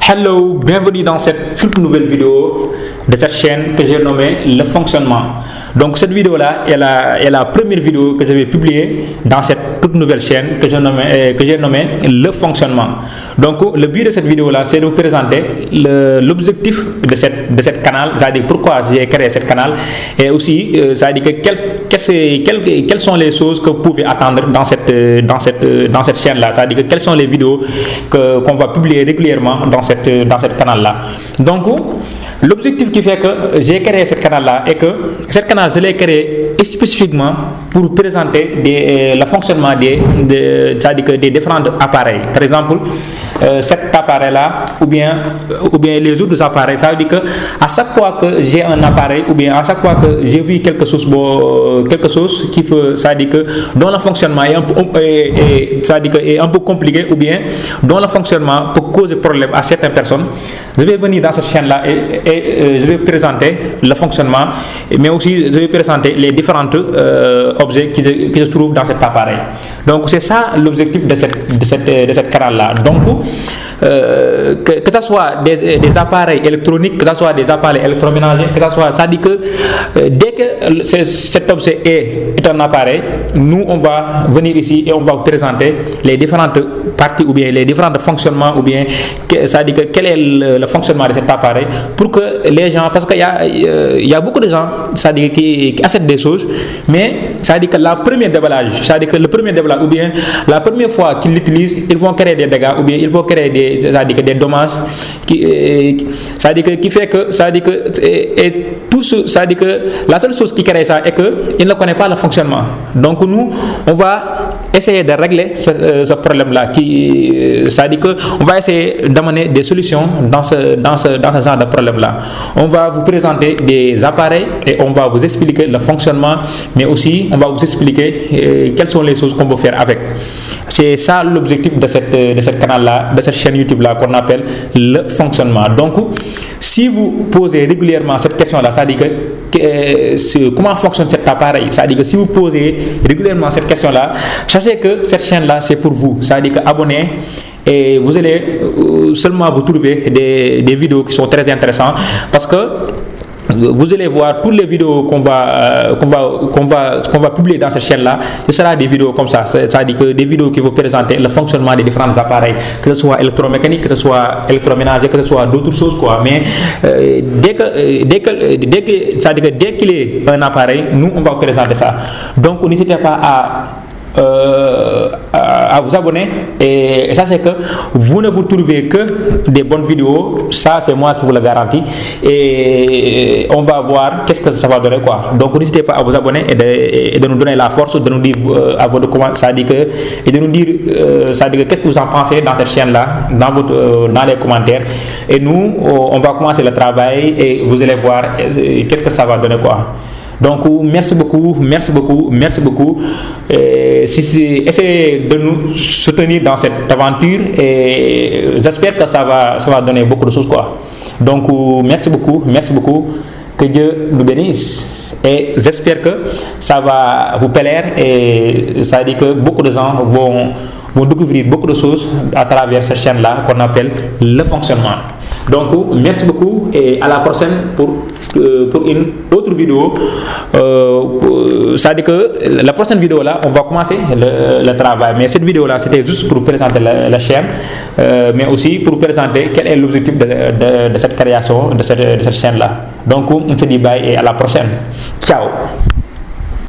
Hello, bienvenue dans cette toute nouvelle vidéo de cette chaîne que j'ai nommée Le Fonctionnement. Donc cette vidéo-là est la première vidéo que je vais publier dans cette toute nouvelle chaîne que j'ai nommée Le Fonctionnement. Donc le but de cette vidéo-là, c'est de vous présenter l'objectif de cette canal, c'est-à-dire pourquoi j'ai créé cette canal, et aussi c'est-à-dire quelles sont les choses que vous pouvez attendre dans cette chaîne-là, c'est-à-dire quelles sont les vidéos qu'on va publier régulièrement dans cette canal-là. Donc l'objectif qui fait que j'ai créé cette canal-là est que cette canal, je l'ai créé spécifiquement pour présenter le fonctionnement des différents appareils. Par exemple, cet appareil-là ou bien les autres appareils, ça veut dire que à chaque fois que j'ai un appareil ou bien à chaque fois que j'ai vu quelque chose qui fait, ça veut dire que dont le fonctionnement est un peu compliqué ou bien dont le fonctionnement peut causer problème à certaines personnes, je vais venir dans cette chaîne-là et je vais présenter le fonctionnement, mais aussi je vais présenter les différents objets qui se trouvent dans cet appareil. Donc c'est ça l'objectif de cette canal-là. Donc que ce soit des appareils électroniques, que ce soit des appareils électroménagers, que ce soit, ça dit que dès que cet objet est un appareil, nous on va venir ici et on va vous présenter les différentes parties ou bien les différents fonctionnements ou bien ça dit que quel est le fonctionnement de cet appareil pour que les gens, parce qu'il y a beaucoup de gens, ça dit qui achètent des choses, mais ça dit que le premier déballage ou bien la première fois qu'ils l'utilisent, ils vont créer des dégâts ou bien ils vont créer des dommages ça dit que qui fait que ça dit que ça dit que la seule chose qui crée ça est que il ne connaît pas le fonctionnement. Donc nous on va essayer de régler ce problème là ça dit que on va essayer d'amener des solutions dans ce genre de problème là. On va vous présenter des appareils et on va vous expliquer le fonctionnement, mais aussi on va vous expliquer quelles sont les choses qu'on peut faire avec. C'est ça l'objectif de cette canal là, de cette chaîne YouTube là qu'on appelle Le Fonctionnement. Donc si vous posez régulièrement cette question là, ça dit que comment fonctionne cet appareil, ça dit que si vous posez régulièrement cette question là, sachez que cette chaîne là c'est pour vous, ça dit que abonnez et vous allez seulement vous trouver des vidéos qui sont très intéressantes, parce que vous allez voir toutes les vidéos qu'on va publier dans cette chaîne là. Ce sera des vidéos comme ça, c'est-à-dire que des vidéos qui vont présenter le fonctionnement des différents appareils, que ce soit électromécanique, que ce soit électroménager, que ce soit d'autres choses quoi. Mais dès qu'il est un appareil, nous on va vous présenter ça. Donc n'hésitez pas à vous abonner, et ça c'est que vous ne vous trouvez que des bonnes vidéos, ça c'est moi qui vous le garantis, et on va voir qu'est-ce que ça va donner quoi. Donc n'hésitez pas à vous abonner et de nous donner la force, de nous dire à votre comment ça dit que et de nous dire ça dit que qu'est-ce que vous en pensez dans cette chaîne là dans les commentaires, et nous on va commencer le travail et vous allez voir qu'est-ce que ça va donner quoi. Donc merci beaucoup. Essayez de nous soutenir dans cette aventure et j'espère que ça va donner beaucoup de choses quoi. Donc merci beaucoup. Que Dieu nous bénisse et j'espère que ça va vous plaire, et ça dit que beaucoup de gens vont découvrir beaucoup de choses à travers cette chaîne là qu'on appelle Le Fonctionnement. Donc merci beaucoup et à la prochaine pour une autre vidéo. Ça dit que la prochaine vidéo là on va commencer le travail, mais cette vidéo là c'était juste pour présenter la chaîne, mais aussi pour présenter quel est l'objectif de cette création de cette chaîne là. Donc on se dit bye et à la prochaine. Ciao.